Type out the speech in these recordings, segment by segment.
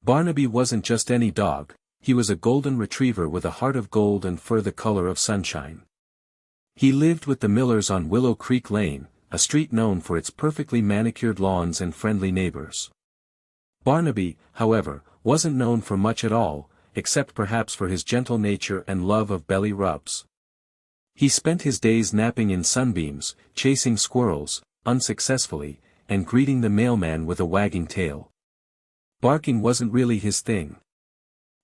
Barnaby wasn't just any dog, he was a golden retriever with a heart of gold and fur the color of sunshine. He lived with the Millers on Willow Creek Lane, a street known for its perfectly manicured lawns and friendly neighbors. Barnaby, however, wasn't known for much at all, except perhaps for his gentle nature and love of belly rubs. He spent his days napping in sunbeams, chasing squirrels, unsuccessfully, and greeting the mailman with a wagging tail. Barking wasn't really his thing.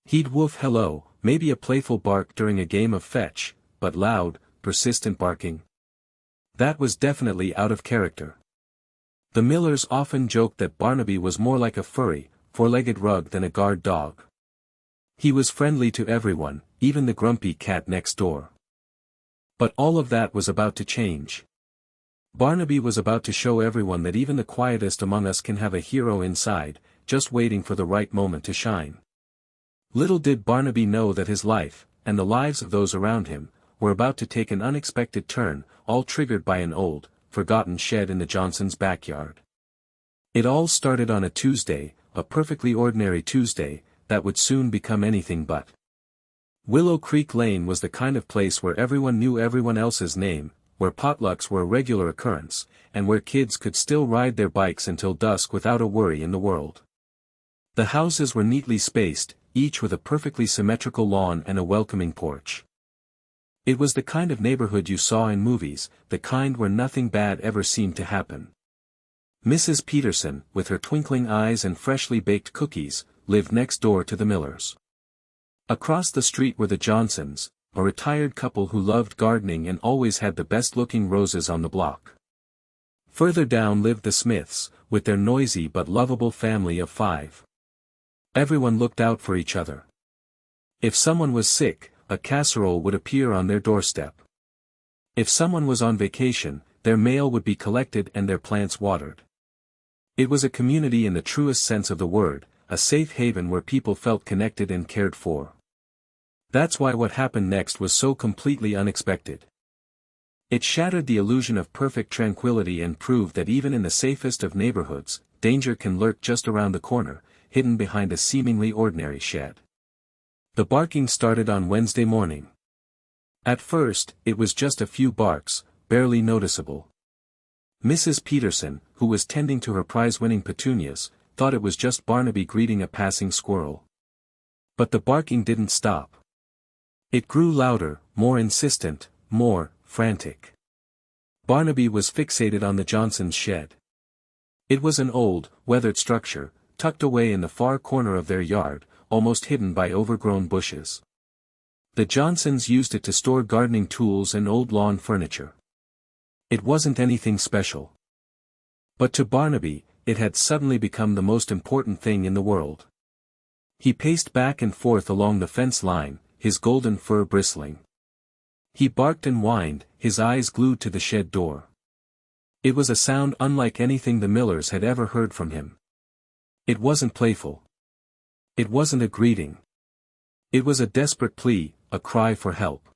He'd woof hello, maybe a playful bark during a game of fetch, but loud, persistent barking? That was definitely out of character. The Millers often joked that Barnaby was more like a furry, four-legged rug than a guard dog. He was friendly to everyone, even the grumpy cat next door. But all of that was about to change. Barnaby was about to show everyone that even the quietest among us can have a hero inside, just waiting for the right moment to shine. Little did Barnaby know that his life, and the lives of those around him, were about to take an unexpected turn, all triggered by an old, forgotten shed in the Johnsons' backyard. It all started on a Tuesday, a perfectly ordinary Tuesday, that would soon become anything but. Willow Creek Lane was the kind of place where everyone knew everyone else's name, where potlucks were a regular occurrence, and where kids could still ride their bikes until dusk without a worry in the world. The houses were neatly spaced, each with a perfectly symmetrical lawn and a welcoming porch. It was the kind of neighborhood you saw in movies, the kind where nothing bad ever seemed to happen. Mrs. Peterson, with her twinkling eyes and freshly baked cookies, lived next door to the Millers. Across the street were the Johnsons, a retired couple who loved gardening and always had the best-looking roses on the block. Further down lived the Smiths, with their noisy but lovable family of 5. Everyone looked out for each other. If someone was sick, a casserole would appear on their doorstep. If someone was on vacation, their mail would be collected and their plants watered. It was a community in the truest sense of the word, a safe haven where people felt connected and cared for. That's why what happened next was so completely unexpected. It shattered the illusion of perfect tranquility and proved that even in the safest of neighborhoods, danger can lurk just around the corner, hidden behind a seemingly ordinary shed. The barking started on Wednesday morning. At first, it was just a few barks, barely noticeable. Mrs. Peterson, who was tending to her prize-winning petunias, thought it was just Barnaby greeting a passing squirrel. But the barking didn't stop. It grew louder, more insistent, more frantic. Barnaby was fixated on the Johnsons' shed. It was an old, weathered structure, tucked away in the far corner of their yard, almost hidden by overgrown bushes. The Johnsons used it to store gardening tools and old lawn furniture. It wasn't anything special. But to Barnaby, it had suddenly become the most important thing in the world. He paced back and forth along the fence line, his golden fur bristling. He barked and whined, his eyes glued to the shed door. It was a sound unlike anything the Millers had ever heard from him. It wasn't playful. It wasn't a greeting. It was a desperate plea, a cry for help.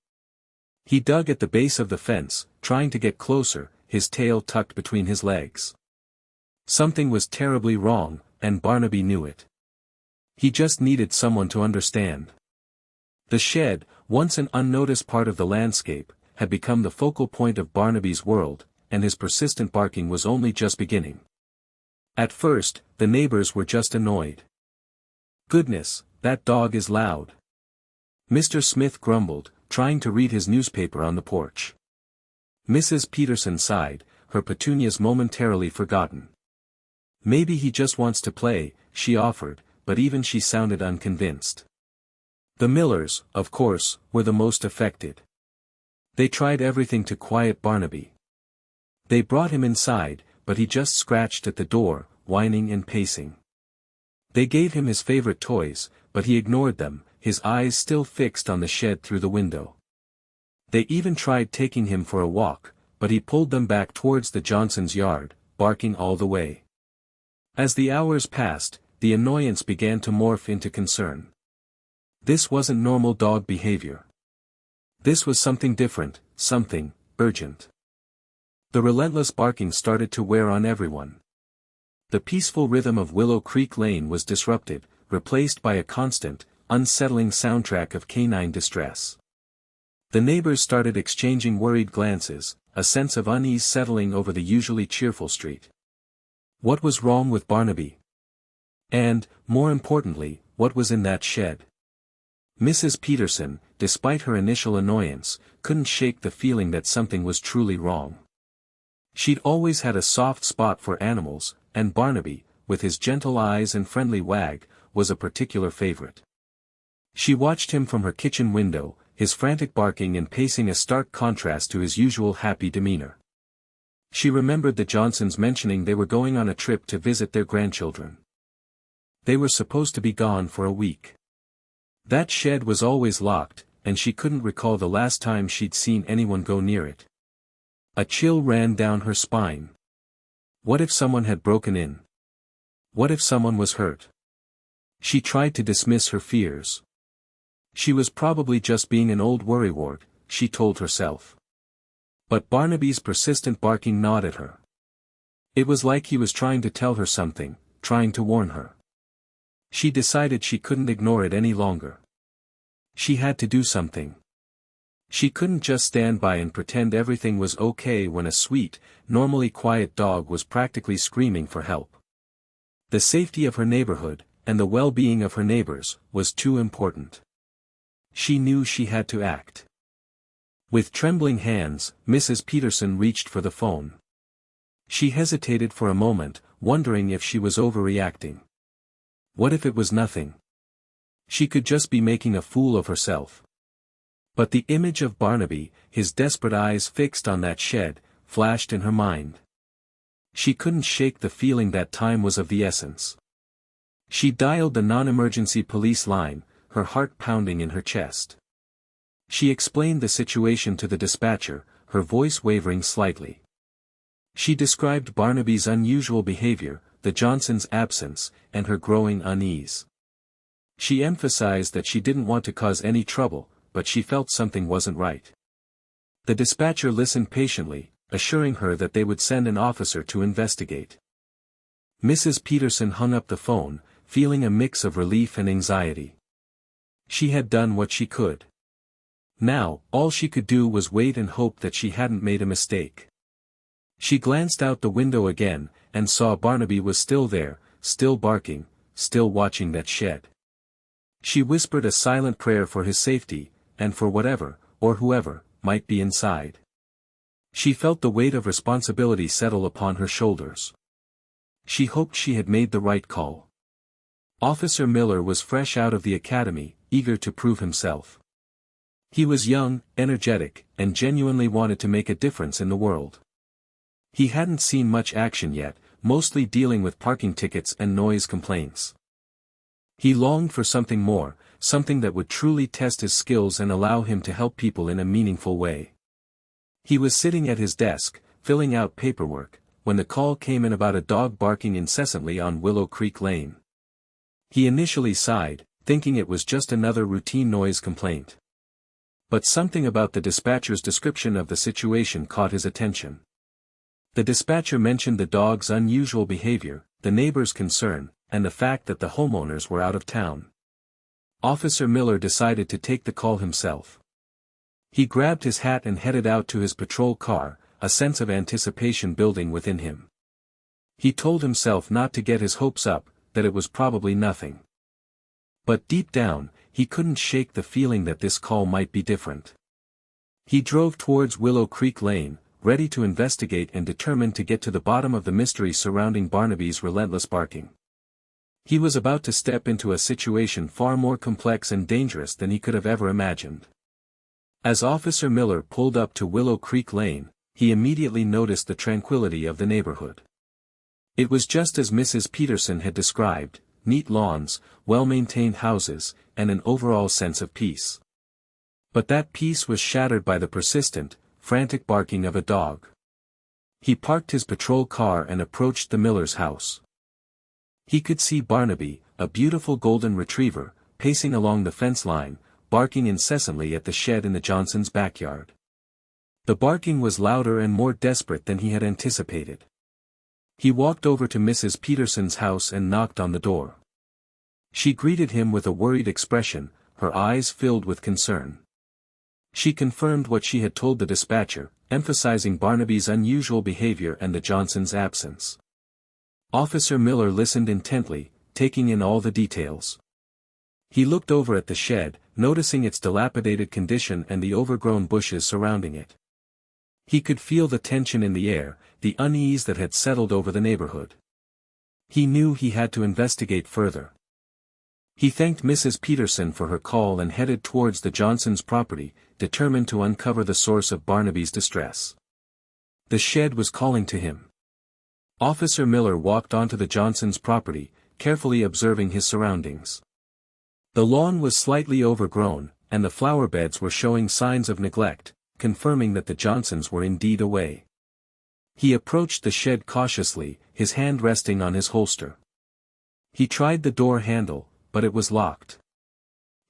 He dug at the base of the fence, trying to get closer, his tail tucked between his legs. Something was terribly wrong, and Barnaby knew it. He just needed someone to understand. The shed, once an unnoticed part of the landscape, had become the focal point of Barnaby's world, and his persistent barking was only just beginning. At first, the neighbors were just annoyed. "Goodness, that dog is loud," Mr. Smith grumbled, trying to read his newspaper on the porch. Mrs. Peterson sighed, her petunias momentarily forgotten. "Maybe he just wants to play," she offered, but even she sounded unconvinced. The Millers, of course, were the most affected. They tried everything to quiet Barnaby. They brought him inside, but he just scratched at the door, whining and pacing. They gave him his favorite toys, but he ignored them, his eyes still fixed on the shed through the window. They even tried taking him for a walk, but he pulled them back towards the Johnsons' yard, barking all the way. As the hours passed, the annoyance began to morph into concern. This wasn't normal dog behavior. This was something different, something urgent. The relentless barking started to wear on everyone. The peaceful rhythm of Willow Creek Lane was disrupted, replaced by a constant, unsettling soundtrack of canine distress. The neighbors started exchanging worried glances, a sense of unease settling over the usually cheerful street. What was wrong with Barnaby? And, more importantly, what was in that shed? Mrs. Peterson, despite her initial annoyance, couldn't shake the feeling that something was truly wrong. She'd always had a soft spot for animals, and Barnaby, with his gentle eyes and friendly wag, was a particular favorite. She watched him from her kitchen window, his frantic barking and pacing a stark contrast to his usual happy demeanor. She remembered the Johnsons mentioning they were going on a trip to visit their grandchildren. They were supposed to be gone for a week. That shed was always locked, and she couldn't recall the last time she'd seen anyone go near it. A chill ran down her spine. What if someone had broken in? What if someone was hurt? She tried to dismiss her fears. She was probably just being an old worrywart, she told herself. But Barnaby's persistent barking gnawed at her. It was like he was trying to tell her something, trying to warn her. She decided she couldn't ignore it any longer. She had to do something. She couldn't just stand by and pretend everything was okay when a sweet, normally quiet dog was practically screaming for help. The safety of her neighborhood, and the well-being of her neighbors, was too important. She knew she had to act. With trembling hands, Mrs. Peterson reached for the phone. She hesitated for a moment, wondering if she was overreacting. What if it was nothing? She could just be making a fool of herself. But the image of Barnaby, his desperate eyes fixed on that shed, flashed in her mind. She couldn't shake the feeling that time was of the essence. She dialed the non-emergency police line, her heart pounding in her chest. She explained the situation to the dispatcher, her voice wavering slightly. She described Barnaby's unusual behavior, the Johnsons' absence, and her growing unease. She emphasized that she didn't want to cause any trouble, but she felt something wasn't right. The dispatcher listened patiently, assuring her that they would send an officer to investigate. Mrs. Peterson hung up the phone, feeling a mix of relief and anxiety. She had done what she could. Now, all she could do was wait and hope that she hadn't made a mistake. She glanced out the window again, and saw Barnaby was still there, still barking, still watching that shed. She whispered a silent prayer for his safety, and for whatever, or whoever, might be inside. She felt the weight of responsibility settle upon her shoulders. She hoped she had made the right call. Officer Miller was fresh out of the academy, eager to prove himself. He was young, energetic, and genuinely wanted to make a difference in the world. He hadn't seen much action yet, mostly dealing with parking tickets and noise complaints. He longed for something more, something that would truly test his skills and allow him to help people in a meaningful way. He was sitting at his desk, filling out paperwork, when the call came in about a dog barking incessantly on Willow Creek Lane. He initially sighed, thinking it was just another routine noise complaint. But something about the dispatcher's description of the situation caught his attention. The dispatcher mentioned the dog's unusual behavior, the neighbor's concern, and the fact that the homeowners were out of town. Officer Miller decided to take the call himself. He grabbed his hat and headed out to his patrol car, a sense of anticipation building within him. He told himself not to get his hopes up, that it was probably nothing. But deep down, he couldn't shake the feeling that this call might be different. He drove towards Willow Creek Lane, ready to investigate and determined to get to the bottom of the mystery surrounding Barnaby's relentless barking. He was about to step into a situation far more complex and dangerous than he could have ever imagined. As Officer Miller pulled up to Willow Creek Lane, he immediately noticed the tranquility of the neighborhood. It was just as Mrs. Peterson had described, neat lawns, well-maintained houses, and an overall sense of peace. But that peace was shattered by the persistent, frantic barking of a dog. He parked his patrol car and approached the Miller's house. He could see Barnaby, a beautiful golden retriever, pacing along the fence line, barking incessantly at the shed in the Johnsons' backyard. The barking was louder and more desperate than he had anticipated. He walked over to Mrs. Peterson's house and knocked on the door. She greeted him with a worried expression, her eyes filled with concern. She confirmed what she had told the dispatcher, emphasizing Barnaby's unusual behavior and the Johnsons' absence. Officer Miller listened intently, taking in all the details. He looked over at the shed, noticing its dilapidated condition and the overgrown bushes surrounding it. He could feel the tension in the air, the unease that had settled over the neighborhood. He knew he had to investigate further. He thanked Mrs. Peterson for her call and headed towards the Johnsons' property, determined to uncover the source of Barnaby's distress. The shed was calling to him. Officer Miller walked onto the Johnsons' property, carefully observing his surroundings. The lawn was slightly overgrown, and the flower beds were showing signs of neglect, confirming that the Johnsons were indeed away. He approached the shed cautiously, his hand resting on his holster. He tried the door handle, but it was locked.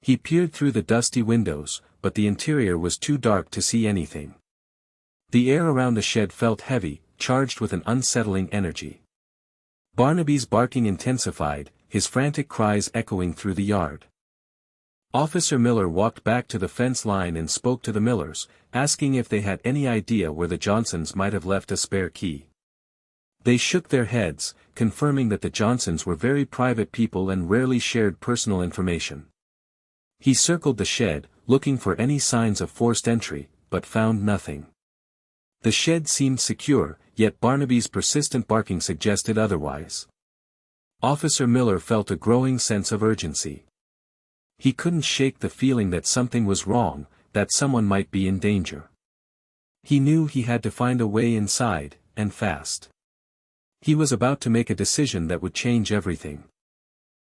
He peered through the dusty windows, but the interior was too dark to see anything. The air around the shed felt heavy, charged with an unsettling energy. Barnaby's barking intensified, his frantic cries echoing through the yard. Officer Miller walked back to the fence line and spoke to the Millers, asking if they had any idea where the Johnsons might have left a spare key. They shook their heads, confirming that the Johnsons were very private people and rarely shared personal information. He circled the shed, looking for any signs of forced entry, but found nothing. The shed seemed secure, yet Barnaby's persistent barking suggested otherwise. Officer Miller felt a growing sense of urgency. He couldn't shake the feeling that something was wrong, that someone might be in danger. He knew he had to find a way inside, and fast. He was about to make a decision that would change everything.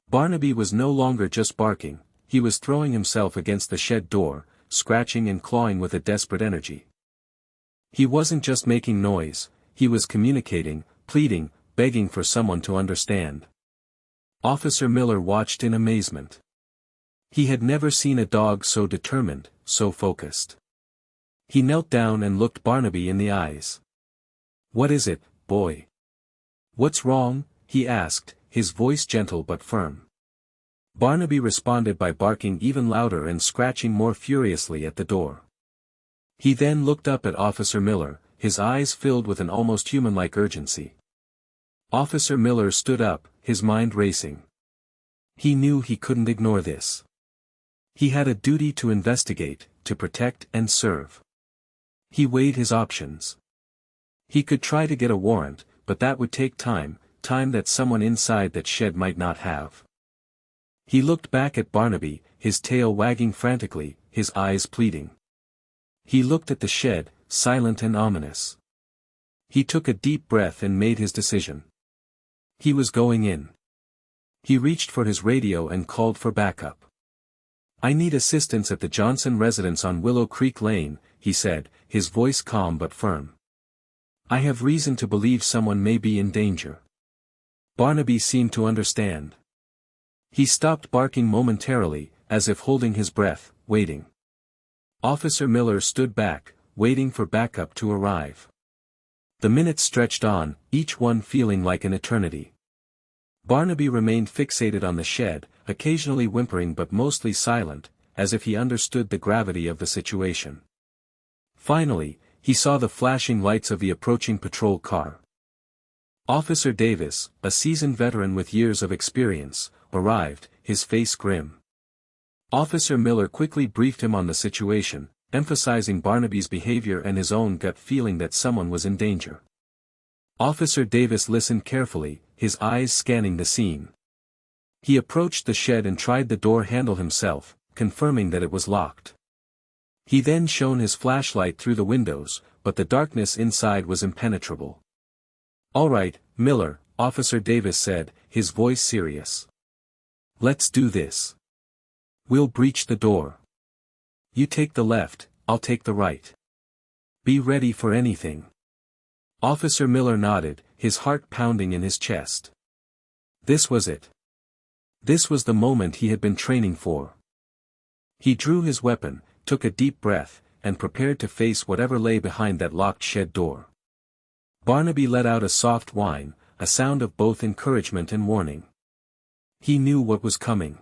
Barnaby was no longer just barking, he was throwing himself against the shed door, scratching and clawing with a desperate energy. He wasn't just making noise, he was communicating, pleading, begging for someone to understand. Officer Miller watched in amazement. He had never seen a dog so determined, so focused. He knelt down and looked Barnaby in the eyes. "What is it, boy? What's wrong?" he asked, his voice gentle but firm. Barnaby responded by barking even louder and scratching more furiously at the door. He then looked up at Officer Miller, his eyes filled with an almost human-like urgency. Officer Miller stood up, his mind racing. He knew he couldn't ignore this. He had a duty to investigate, to protect and serve. He weighed his options. He could try to get a warrant, but that would take time that someone inside that shed might not have. He looked back at Barnaby, his tail wagging frantically, his eyes pleading. He looked at the shed, silent and ominous. He took a deep breath and made his decision. He was going in. He reached for his radio and called for backup. "I need assistance at the Johnson residence on Willow Creek Lane," he said, his voice calm but firm. "I have reason to believe someone may be in danger." Barnaby seemed to understand. He stopped barking momentarily, as if holding his breath, waiting. Officer Miller stood back, waiting for backup to arrive. The minutes stretched on, each one feeling like an eternity. Barnaby remained fixated on the shed, occasionally whimpering but mostly silent, as if he understood the gravity of the situation. Finally, he saw the flashing lights of the approaching patrol car. Officer Davis, a seasoned veteran with years of experience, arrived, his face grim. Officer Miller quickly briefed him on the situation, emphasizing Barnaby's behavior and his own gut feeling that someone was in danger. Officer Davis listened carefully, his eyes scanning the scene. He approached the shed and tried the door handle himself, confirming that it was locked. He then shone his flashlight through the windows, but the darkness inside was impenetrable. "All right, Miller," Officer Davis said, his voice serious. "Let's do this. We'll breach the door. You take the left, I'll take the right. Be ready for anything." Officer Miller nodded, his heart pounding in his chest. This was it. This was the moment he had been training for. He drew his weapon, took a deep breath, and prepared to face whatever lay behind that locked shed door. Barnaby let out a soft whine, a sound of both encouragement and warning. He knew what was coming.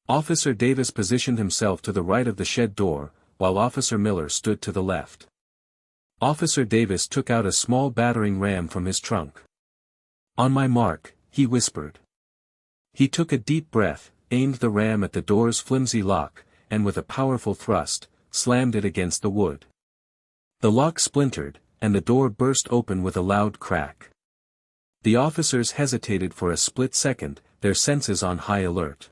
Officer Davis positioned himself to the right of the shed door, while Officer Miller stood to the left. Officer Davis took out a small battering ram from his trunk. "On my mark," he whispered. He took a deep breath, aimed the ram at the door's flimsy lock, and with a powerful thrust, slammed it against the wood. The lock splintered, and the door burst open with a loud crack. The officers hesitated for a split second, their senses on high alert.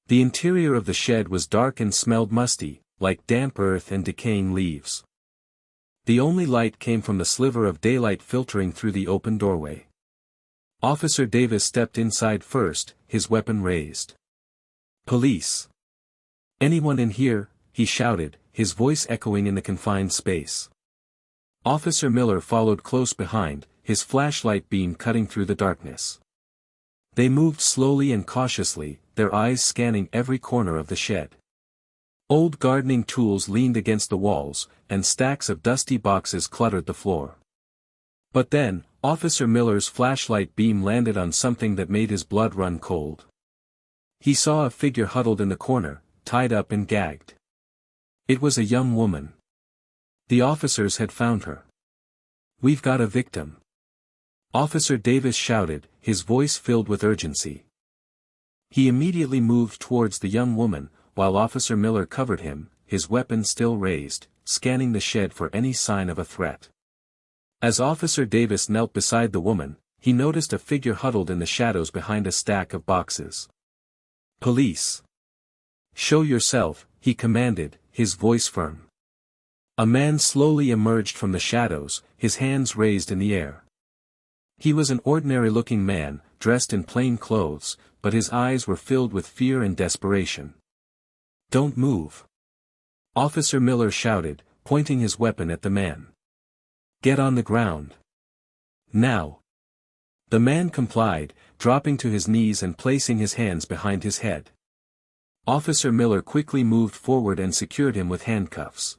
The interior of the shed was dark and smelled musty, like damp earth and decaying leaves. The only light came from the sliver of daylight filtering through the open doorway. Officer Davis stepped inside first, his weapon raised. "Police! Anyone in here?" he shouted, his voice echoing in the confined space. Officer Miller followed close behind, his flashlight beam cutting through the darkness. They moved slowly and cautiously, their eyes scanning every corner of the shed. Old gardening tools leaned against the walls, and stacks of dusty boxes cluttered the floor. But then, Officer Miller's flashlight beam landed on something that made his blood run cold. He saw a figure huddled in the corner, tied up and gagged. It was a young woman. The officers had found her. "We've got a victim," Officer Davis shouted, his voice filled with urgency. He immediately moved towards the young woman, while Officer Miller covered him, his weapon still raised, scanning the shed for any sign of a threat. As Officer Davis knelt beside the woman, he noticed a figure huddled in the shadows behind a stack of boxes. "Police! Show yourself," he commanded, his voice firm. A man slowly emerged from the shadows, his hands raised in the air. He was an ordinary-looking man, dressed in plain clothes, but his eyes were filled with fear and desperation. "Don't move!" Officer Miller shouted, pointing his weapon at the man. "Get on the ground. Now!" The man complied, dropping to his knees and placing his hands behind his head. Officer Miller quickly moved forward and secured him with handcuffs.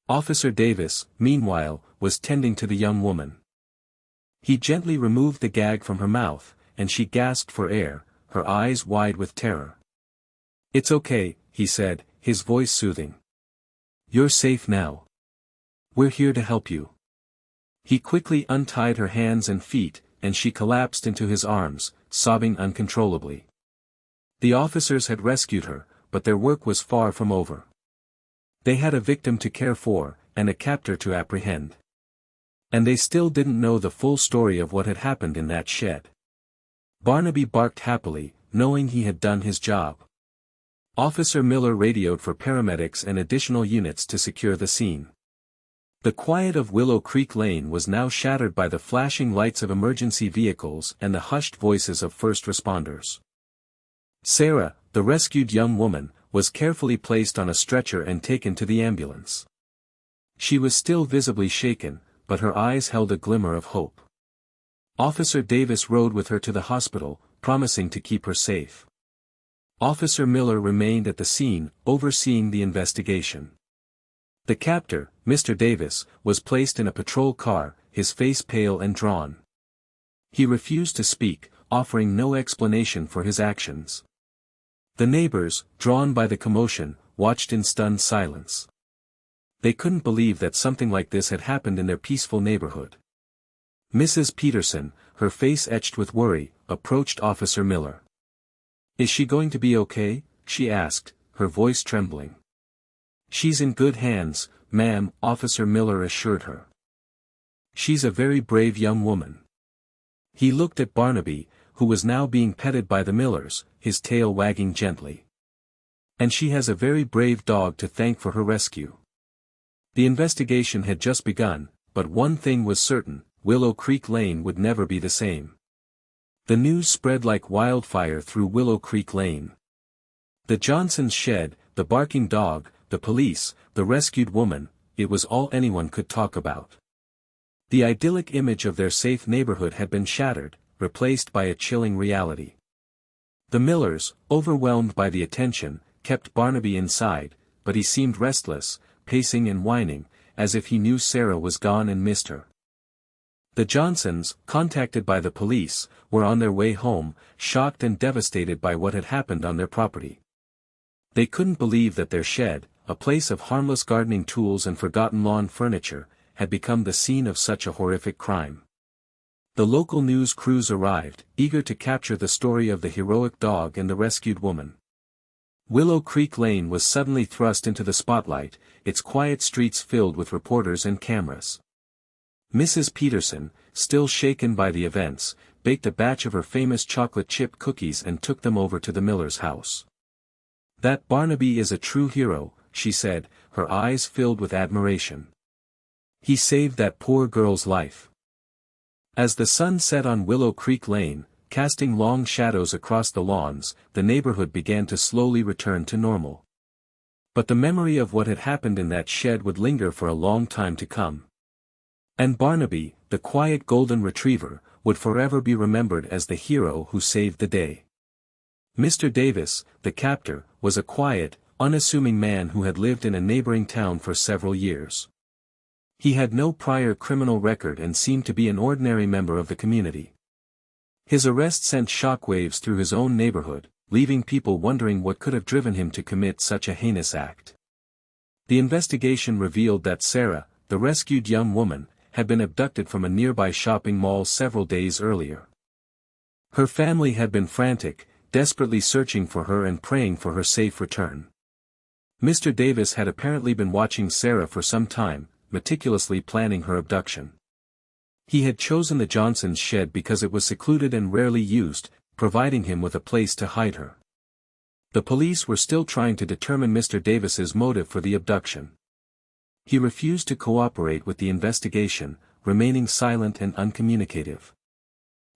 Officer Davis, meanwhile, was tending to the young woman. He gently removed the gag from her mouth, and she gasped for air, her eyes wide with terror. "It's okay," he said, his voice soothing. "You're safe now. We're here to help you." He quickly untied her hands and feet, and she collapsed into his arms, sobbing uncontrollably. The officers had rescued her, but their work was far from over. They had a victim to care for, and a captor to apprehend. And they still didn't know the full story of what had happened in that shed. Barnaby barked happily, knowing he had done his job. Officer Miller radioed for paramedics and additional units to secure the scene. The quiet of Willow Creek Lane was now shattered by the flashing lights of emergency vehicles and the hushed voices of first responders. Sarah, the rescued young woman, was carefully placed on a stretcher and taken to the ambulance. She was still visibly shaken, but her eyes held a glimmer of hope. Officer Davis rode with her to the hospital, promising to keep her safe. Officer Miller remained at the scene, overseeing the investigation. The captor, Mr. Davis, was placed in a patrol car, his face pale and drawn. He refused to speak, offering no explanation for his actions. The neighbors, drawn by the commotion, watched in stunned silence. They couldn't believe that something like this had happened in their peaceful neighborhood. Mrs. Peterson, her face etched with worry, approached Officer Miller. "Is she going to be okay?" she asked, her voice trembling. "She's in good hands, ma'am," Officer Miller assured her. "She's a very brave young woman." He looked at Barnaby, who was now being petted by the Millers, his tail wagging gently. "And she has a very brave dog to thank for her rescue." The investigation had just begun, but one thing was certain: Willow Creek Lane would never be the same. The news spread like wildfire through Willow Creek Lane. The Johnsons' shed, the barking dog, the police, the rescued woman, it was all anyone could talk about. The idyllic image of their safe neighborhood had been shattered, replaced by a chilling reality. The Millers, overwhelmed by the attention, kept Barnaby inside, but he seemed restless, pacing and whining, as if he knew Sarah was gone and missed her. The Johnsons, contacted by the police, were on their way home, shocked and devastated by what had happened on their property. They couldn't believe that their shed, a place of harmless gardening tools and forgotten lawn furniture, had become the scene of such a horrific crime. The local news crews arrived, eager to capture the story of the heroic dog and the rescued woman. Willow Creek Lane was suddenly thrust into the spotlight, its quiet streets filled with reporters and cameras. Mrs. Peterson, still shaken by the events, baked a batch of her famous chocolate chip cookies and took them over to the miller's house. "That Barnaby is a true hero," she said, her eyes filled with admiration. "He saved that poor girl's life." As the sun set on Willow Creek Lane, casting long shadows across the lawns, the neighborhood began to slowly return to normal. But the memory of what had happened in that shed would linger for a long time to come. And Barnaby, the quiet golden retriever, would forever be remembered as the hero who saved the day. Mr. Davis, the captor, was a quiet, unassuming man who had lived in a neighboring town for several years. He had no prior criminal record and seemed to be an ordinary member of the community. His arrest sent shockwaves through his own neighborhood, leaving people wondering what could have driven him to commit such a heinous act. The investigation revealed that Sarah, the rescued young woman, had been abducted from a nearby shopping mall several days earlier. Her family had been frantic, desperately searching for her and praying for her safe return. Mr. Davis had apparently been watching Sarah for some time, meticulously planning her abduction. He had chosen the Johnsons' shed because it was secluded and rarely used, providing him with a place to hide her. The police were still trying to determine Mr. Davis's motive for the abduction. He refused to cooperate with the investigation, remaining silent and uncommunicative.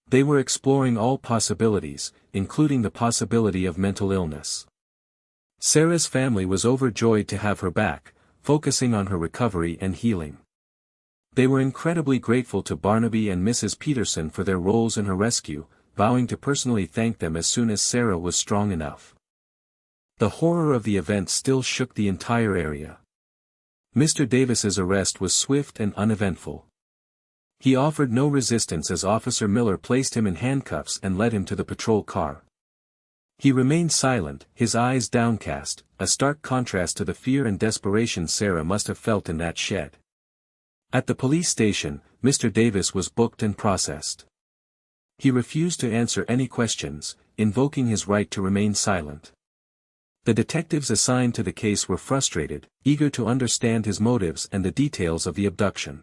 They were exploring all possibilities, including the possibility of mental illness. Sarah's family was overjoyed to have her back, focusing on her recovery and healing. They were incredibly grateful to Barnaby and Mrs. Peterson for their roles in her rescue, vowing to personally thank them as soon as Sarah was strong enough. The horror of the event still shook the entire area. Mr. Davis's arrest was swift and uneventful. He offered no resistance as Officer Miller placed him in handcuffs and led him to the patrol car. He remained silent, his eyes downcast, a stark contrast to the fear and desperation Sarah must have felt in that shed. At the police station, Mr. Davis was booked and processed. He refused to answer any questions, invoking his right to remain silent. The detectives assigned to the case were frustrated, eager to understand his motives and the details of the abduction.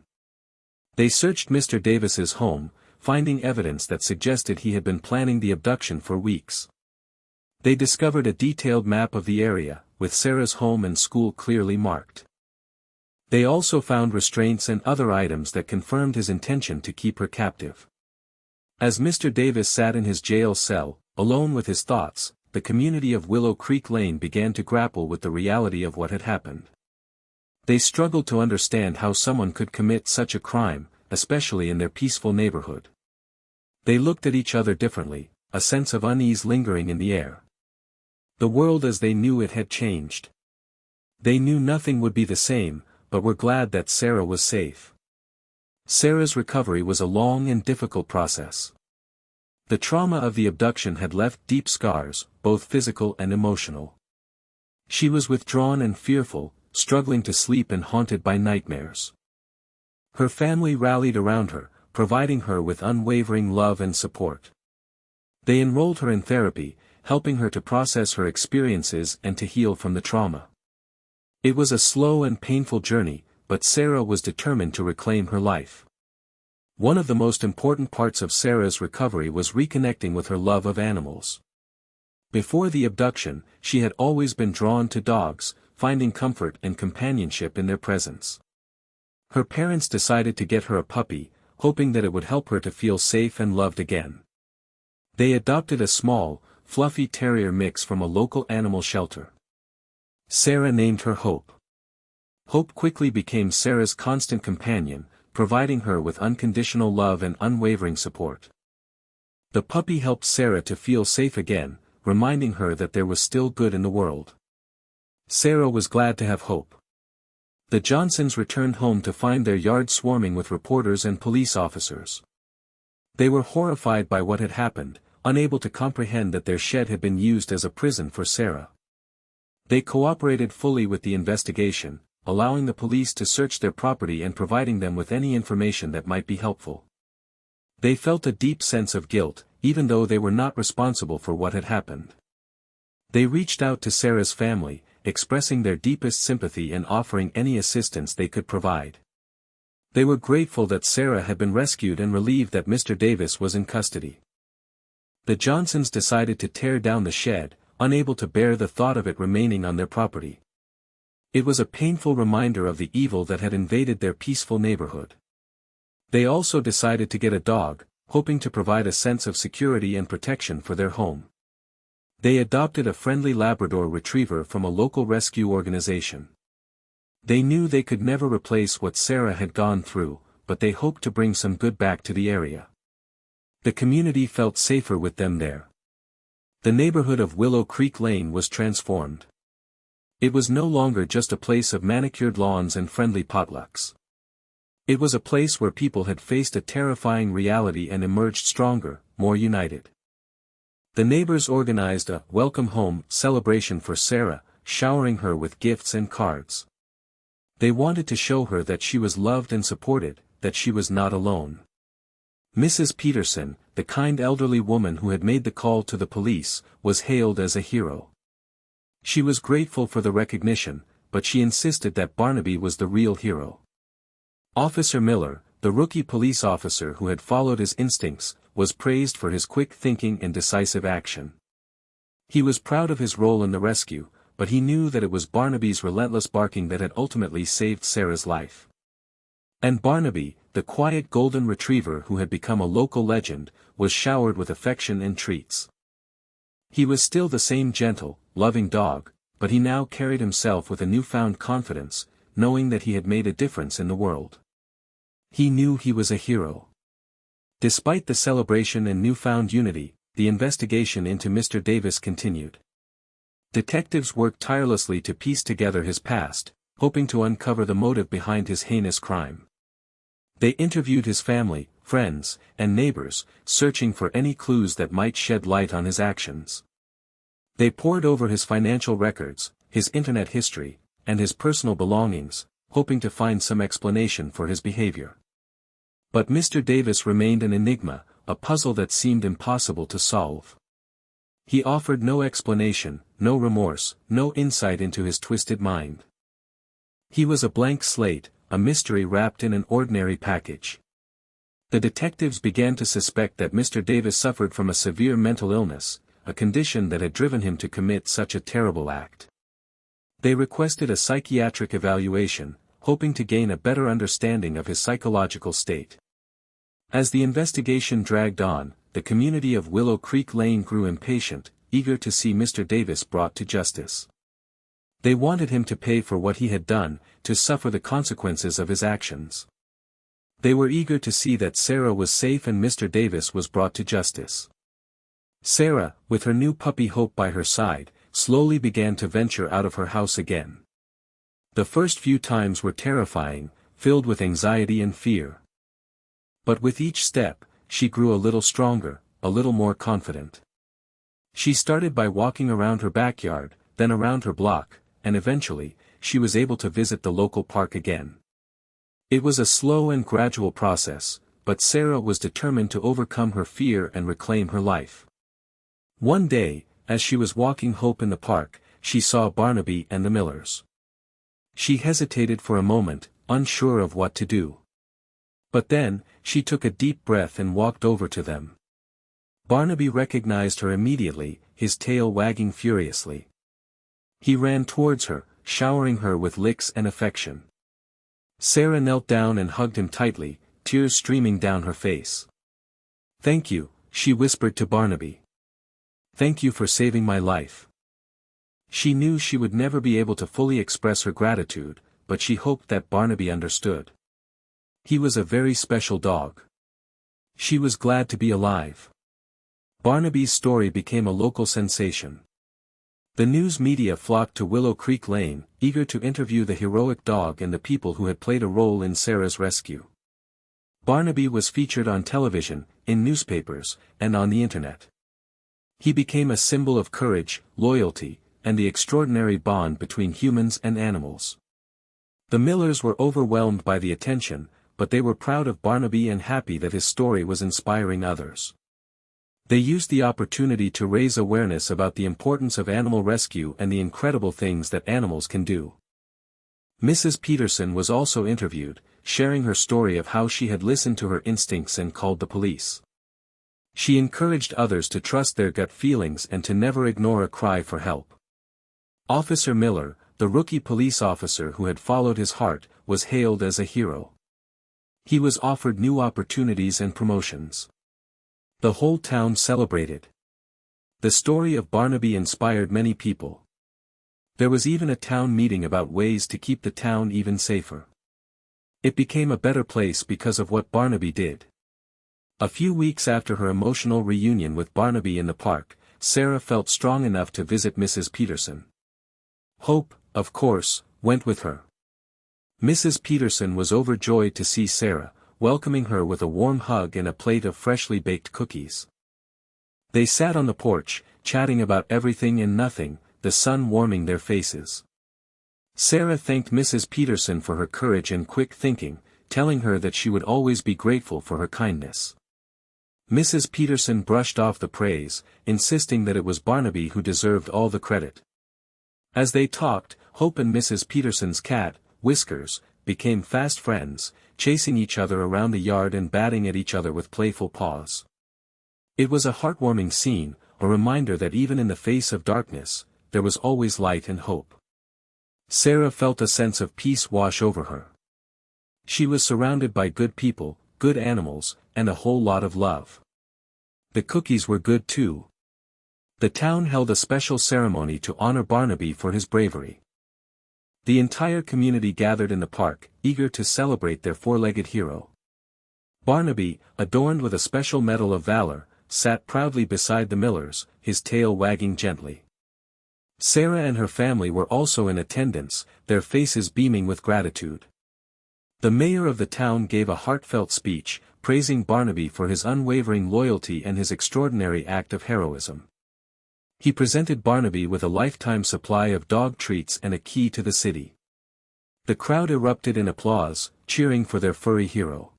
They searched Mr. Davis's home, finding evidence that suggested he had been planning the abduction for weeks. They discovered a detailed map of the area, with Sarah's home and school clearly marked. They also found restraints and other items that confirmed his intention to keep her captive. As Mr. Davis sat in his jail cell, alone with his thoughts, the community of Willow Creek Lane began to grapple with the reality of what had happened. They struggled to understand how someone could commit such a crime, especially in their peaceful neighborhood. They looked at each other differently, a sense of unease lingering in the air. The world as they knew it had changed. They knew nothing would be the same, but were glad that Sarah was safe. Sarah's recovery was a long and difficult process. The trauma of the abduction had left deep scars, both physical and emotional. She was withdrawn and fearful, struggling to sleep and haunted by nightmares. Her family rallied around her, providing her with unwavering love and support. They enrolled her in therapy, helping her to process her experiences and to heal from the trauma. It was a slow and painful journey, but Sarah was determined to reclaim her life. One of the most important parts of Sarah's recovery was reconnecting with her love of animals. Before the abduction, she had always been drawn to dogs, finding comfort and companionship in their presence. Her parents decided to get her a puppy, hoping that it would help her to feel safe and loved again. They adopted a small, fluffy terrier mix from a local animal shelter. Sarah named her Hope. Hope quickly became Sarah's constant companion, providing her with unconditional love and unwavering support. The puppy helped Sarah to feel safe again, reminding her that there was still good in the world. Sarah was glad to have Hope. The Johnsons returned home to find their yard swarming with reporters and police officers. They were horrified by what had happened, unable to comprehend that their shed had been used as a prison for Sarah. They cooperated fully with the investigation, allowing the police to search their property and providing them with any information that might be helpful. They felt a deep sense of guilt, even though they were not responsible for what had happened. They reached out to Sarah's family, expressing their deepest sympathy and offering any assistance they could provide. They were grateful that Sarah had been rescued and relieved that Mr. Davis was in custody. The Johnsons decided to tear down the shed, unable to bear the thought of it remaining on their property. It was a painful reminder of the evil that had invaded their peaceful neighborhood. They also decided to get a dog, hoping to provide a sense of security and protection for their home. They adopted a friendly Labrador retriever from a local rescue organization. They knew they could never replace what Sarah had gone through, but they hoped to bring some good back to the area. The community felt safer with them there. The neighborhood of Willow Creek Lane was transformed. It was no longer just a place of manicured lawns and friendly potlucks. It was a place where people had faced a terrifying reality and emerged stronger, more united. The neighbors organized a welcome home celebration for Sarah, showering her with gifts and cards. They wanted to show her that she was loved and supported, that she was not alone. Mrs. Peterson, the kind elderly woman who had made the call to the police, was hailed as a hero. She was grateful for the recognition, but she insisted that Barnaby was the real hero. Officer Miller, the rookie police officer who had followed his instincts, was praised for his quick thinking and decisive action. He was proud of his role in the rescue, but he knew that it was Barnaby's relentless barking that had ultimately saved Sarah's life. And Barnaby, the quiet golden retriever who had become a local legend, was showered with affection and treats. He was still the same gentle, loving dog, but he now carried himself with a newfound confidence, knowing that he had made a difference in the world. He knew he was a hero. Despite the celebration and newfound unity, the investigation into Mr. Davis continued. Detectives worked tirelessly to piece together his past, hoping to uncover the motive behind his heinous crime. They interviewed his family, friends, and neighbors, searching for any clues that might shed light on his actions. They pored over his financial records, his internet history, and his personal belongings, hoping to find some explanation for his behavior. But Mr. Davis remained an enigma, a puzzle that seemed impossible to solve. He offered no explanation, no remorse, no insight into his twisted mind. He was a blank slate, a mystery wrapped in an ordinary package. The detectives began to suspect that Mr. Davis suffered from a severe mental illness, a condition that had driven him to commit such a terrible act. They requested a psychiatric evaluation, hoping to gain a better understanding of his psychological state. As the investigation dragged on, the community of Willow Creek Lane grew impatient, eager to see Mr. Davis brought to justice. They wanted him to pay for what he had done, to suffer the consequences of his actions. They were eager to see that Sarah was safe and Mr. Davis was brought to justice. Sarah, with her new puppy Hope by her side, slowly began to venture out of her house again. The first few times were terrifying, filled with anxiety and fear. But with each step, she grew a little stronger, a little more confident. She started by walking around her backyard, then around her block, and eventually, she was able to visit the local park again. It was a slow and gradual process, but Sarah was determined to overcome her fear and reclaim her life. One day, as she was walking Hope in the park, she saw Barnaby and the Millers. She hesitated for a moment, unsure of what to do. But then, she took a deep breath and walked over to them. Barnaby recognized her immediately, his tail wagging furiously. He ran towards her, showering her with licks and affection. Sarah knelt down and hugged him tightly, tears streaming down her face. "Thank you," she whispered to Barnaby. "Thank you for saving my life." She knew she would never be able to fully express her gratitude, but she hoped that Barnaby understood. He was a very special dog. She was glad to be alive. Barnaby's story became a local sensation. The news media flocked to Willow Creek Lane, eager to interview the heroic dog and the people who had played a role in Sarah's rescue. Barnaby was featured on television, in newspapers, and on the internet. He became a symbol of courage, loyalty, and the extraordinary bond between humans and animals. The Millers were overwhelmed by the attention, but they were proud of Barnaby and happy that his story was inspiring others. They used the opportunity to raise awareness about the importance of animal rescue and the incredible things that animals can do. Mrs. Peterson was also interviewed, sharing her story of how she had listened to her instincts and called the police. She encouraged others to trust their gut feelings and to never ignore a cry for help. Officer Miller, the rookie police officer who had followed his heart, was hailed as a hero. He was offered new opportunities and promotions. The whole town celebrated. The story of Barnaby inspired many people. There was even a town meeting about ways to keep the town even safer. It became a better place because of what Barnaby did. A few weeks after her emotional reunion with Barnaby in the park, Sarah felt strong enough to visit Mrs. Peterson. Hope, of course, went with her. Mrs. Peterson was overjoyed to see Sarah, welcoming her with a warm hug and a plate of freshly baked cookies. They sat on the porch, chatting about everything and nothing, the sun warming their faces. Sarah thanked Mrs. Peterson for her courage and quick thinking, telling her that she would always be grateful for her kindness. Mrs. Peterson brushed off the praise, insisting that it was Barnaby who deserved all the credit. As they talked, Hope and Mrs. Peterson's cat, Whiskers, became fast friends, chasing each other around the yard and batting at each other with playful paws. It was a heartwarming scene, a reminder that even in the face of darkness, there was always light and hope. Sarah felt a sense of peace wash over her. She was surrounded by good people, good animals, and a whole lot of love. The cookies were good too. The town held a special ceremony to honor Barnaby for his bravery. The entire community gathered in the park, eager to celebrate their four-legged hero. Barnaby, adorned with a special Medal of Valor, sat proudly beside the Millers, his tail wagging gently. Sarah and her family were also in attendance, their faces beaming with gratitude. The mayor of the town gave a heartfelt speech, praising Barnaby for his unwavering loyalty and his extraordinary act of heroism. He presented Barnaby with a lifetime supply of dog treats and a key to the city. The crowd erupted in applause, cheering for their furry hero.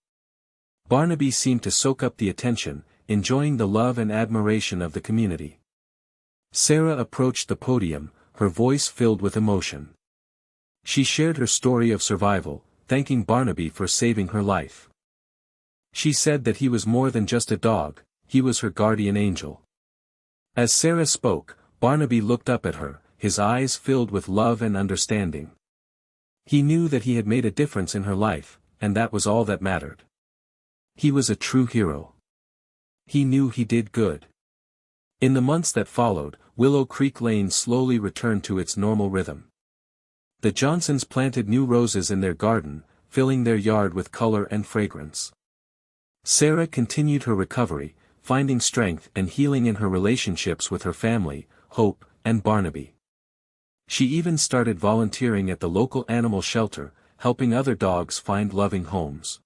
Barnaby seemed to soak up the attention, enjoying the love and admiration of the community. Sarah approached the podium, her voice filled with emotion. She shared her story of survival, thanking Barnaby for saving her life. She said that he was more than just a dog, he was her guardian angel. As Sarah spoke, Barnaby looked up at her, his eyes filled with love and understanding. He knew that he had made a difference in her life, and that was all that mattered. He was a true hero. He knew he did good. In the months that followed, Willow Creek Lane slowly returned to its normal rhythm. The Johnsons planted new roses in their garden, filling their yard with color and fragrance. Sarah continued her recovery, finding strength and healing in her relationships with her family, Hope, and Barnaby. She even started volunteering at the local animal shelter, helping other dogs find loving homes.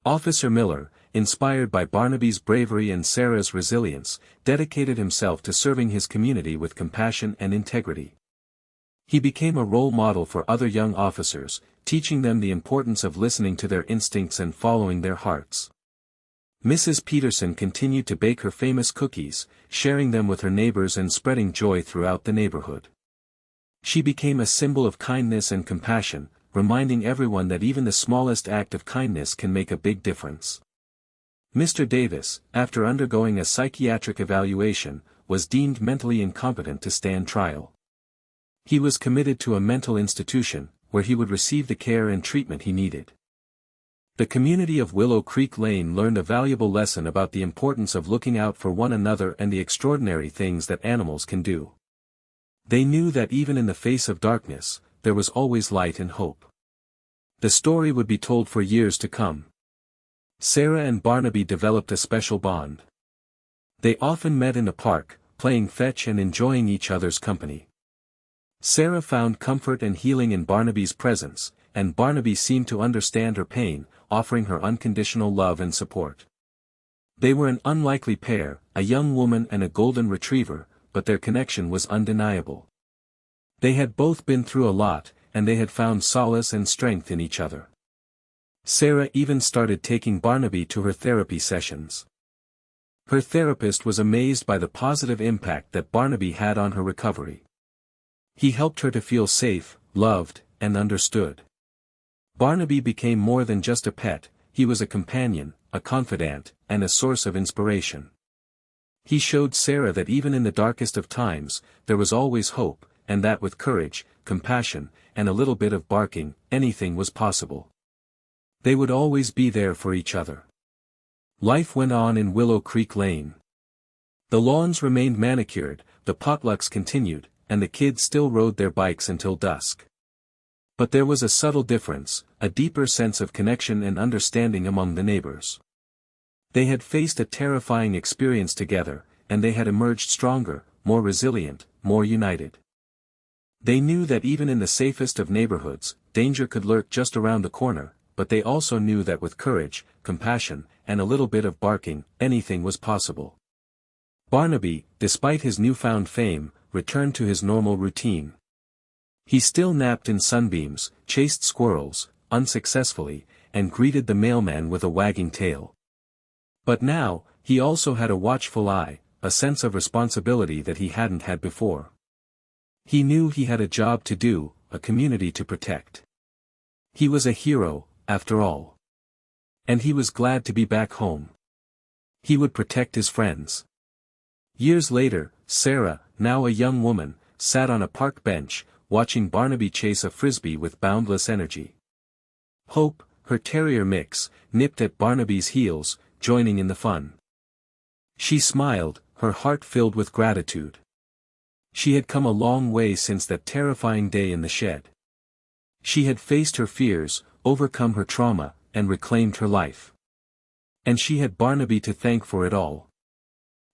Officer Miller, inspired by Barnaby's bravery and Sarah's resilience, dedicated himself to serving his community with compassion and integrity. He became a role model for other young officers, teaching them the importance of listening to their instincts and following their hearts. Mrs. Peterson continued to bake her famous cookies, sharing them with her neighbors and spreading joy throughout the neighborhood. She became a symbol of kindness and compassion, reminding everyone that even the smallest act of kindness can make a big difference. Mr. Davis, after undergoing a psychiatric evaluation, was deemed mentally incompetent to stand trial. He was committed to a mental institution, where he would receive the care and treatment he needed. The community of Willow Creek Lane learned a valuable lesson about the importance of looking out for one another and the extraordinary things that animals can do. They knew that even in the face of darkness, there was always light and hope. The story would be told for years to come. Sarah and Barnaby developed a special bond. They often met in the park, playing fetch and enjoying each other's company. Sarah found comfort and healing in Barnaby's presence, and Barnaby seemed to understand her pain, offering her unconditional love and support. They were an unlikely pair, a young woman and a golden retriever, but their connection was undeniable. They had both been through a lot, and they had found solace and strength in each other. Sarah even started taking Barnaby to her therapy sessions. Her therapist was amazed by the positive impact that Barnaby had on her recovery. He helped her to feel safe, loved, and understood. Barnaby became more than just a pet, he was a companion, a confidant, and a source of inspiration. He showed Sarah that even in the darkest of times, there was always hope, and that with courage, compassion, and a little bit of barking, anything was possible. They would always be there for each other. Life went on in Willow Creek Lane. The lawns remained manicured, the potlucks continued, and the kids still rode their bikes until dusk. But there was a subtle difference, a deeper sense of connection and understanding among the neighbors. They had faced a terrifying experience together, and they had emerged stronger, more resilient, more united. They knew that even in the safest of neighborhoods, danger could lurk just around the corner, but they also knew that with courage, compassion, and a little bit of barking, anything was possible. Barnaby, despite his newfound fame, returned to his normal routine. He still napped in sunbeams, chased squirrels, unsuccessfully, and greeted the mailman with a wagging tail. But now, he also had a watchful eye, a sense of responsibility that he hadn't had before. He knew he had a job to do, a community to protect. He was a hero, after all. And he was glad to be back home. He would protect his friends. Years later, Sarah, now a young woman, sat on a park bench, watching Barnaby chase a frisbee with boundless energy. Hope, her terrier mix, nipped at Barnaby's heels, joining in the fun. She smiled, her heart filled with gratitude. She had come a long way since that terrifying day in the shed. She had faced her fears, overcome her trauma, and reclaimed her life. And she had Barnaby to thank for it all.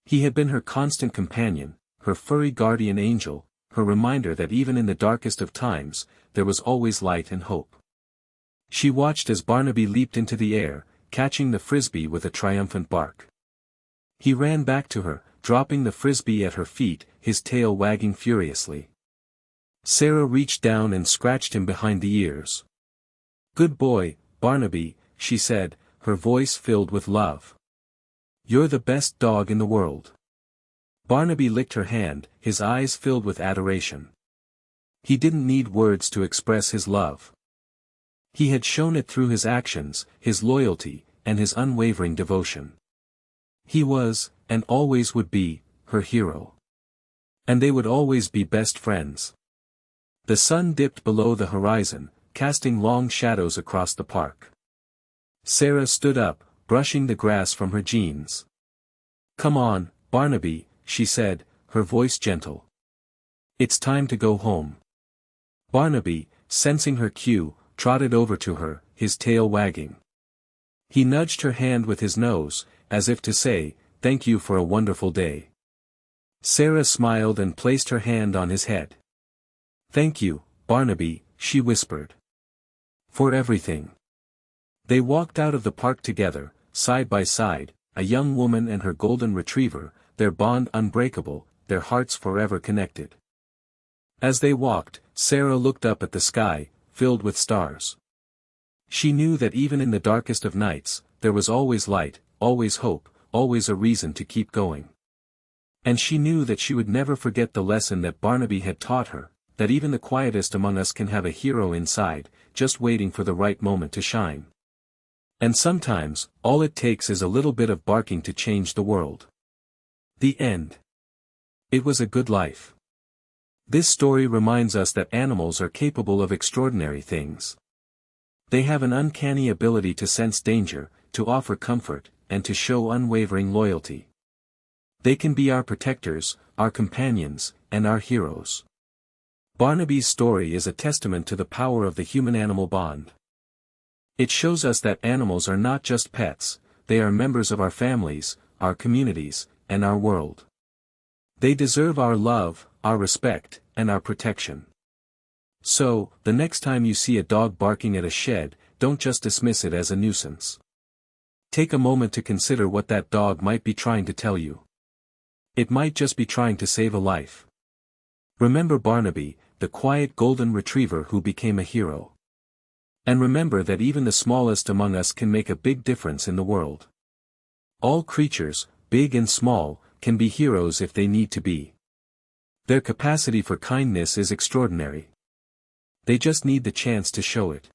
He had been her constant companion, her furry guardian angel, her reminder that even in the darkest of times, there was always light and hope. She watched as Barnaby leaped into the air, catching the frisbee with a triumphant bark. He ran back to her, dropping the frisbee at her feet, his tail wagging furiously. Sarah reached down and scratched him behind the ears. "Good boy, Barnaby," she said, her voice filled with love. "You're the best dog in the world." Barnaby licked her hand, his eyes filled with adoration. He didn't need words to express his love. He had shown it through his actions, his loyalty, and his unwavering devotion. He was, and always would be, her hero. And they would always be best friends. The sun dipped below the horizon, casting long shadows across the park. Sarah stood up, brushing the grass from her jeans. "Come on, Barnaby," she said, her voice gentle. "It's time to go home." Barnaby, sensing her cue, trotted over to her, his tail wagging. He nudged her hand with his nose, as if to say, "Thank you for a wonderful day." Sarah smiled and placed her hand on his head. "Thank you, Barnaby," she whispered. "For everything." They walked out of the park together, side by side, a young woman and her golden retriever, their bond unbreakable, their hearts forever connected. As they walked, Sarah looked up at the sky, filled with stars. She knew that even in the darkest of nights, there was always light, always hope, always a reason to keep going. And she knew that she would never forget the lesson that Barnaby had taught her, that even the quietest among us can have a hero inside, just waiting for the right moment to shine. And sometimes, all it takes is a little bit of barking to change the world. The end. It was a good life. This story reminds us that animals are capable of extraordinary things. They have an uncanny ability to sense danger, to offer comfort, and to show unwavering loyalty. They can be our protectors, our companions, and our heroes. Barnaby's story is a testament to the power of the human-animal bond. It shows us that animals are not just pets, they are members of our families, our communities, and our world. They deserve our love, our respect, and our protection. So, the next time you see a dog barking at a shed, don't just dismiss it as a nuisance. Take a moment to consider what that dog might be trying to tell you. It might just be trying to save a life. Remember Barnaby, the quiet golden retriever who became a hero. And remember that even the smallest among us can make a big difference in the world. All creatures, big and small, can be heroes if they need to be. Their capacity for kindness is extraordinary. They just need the chance to show it.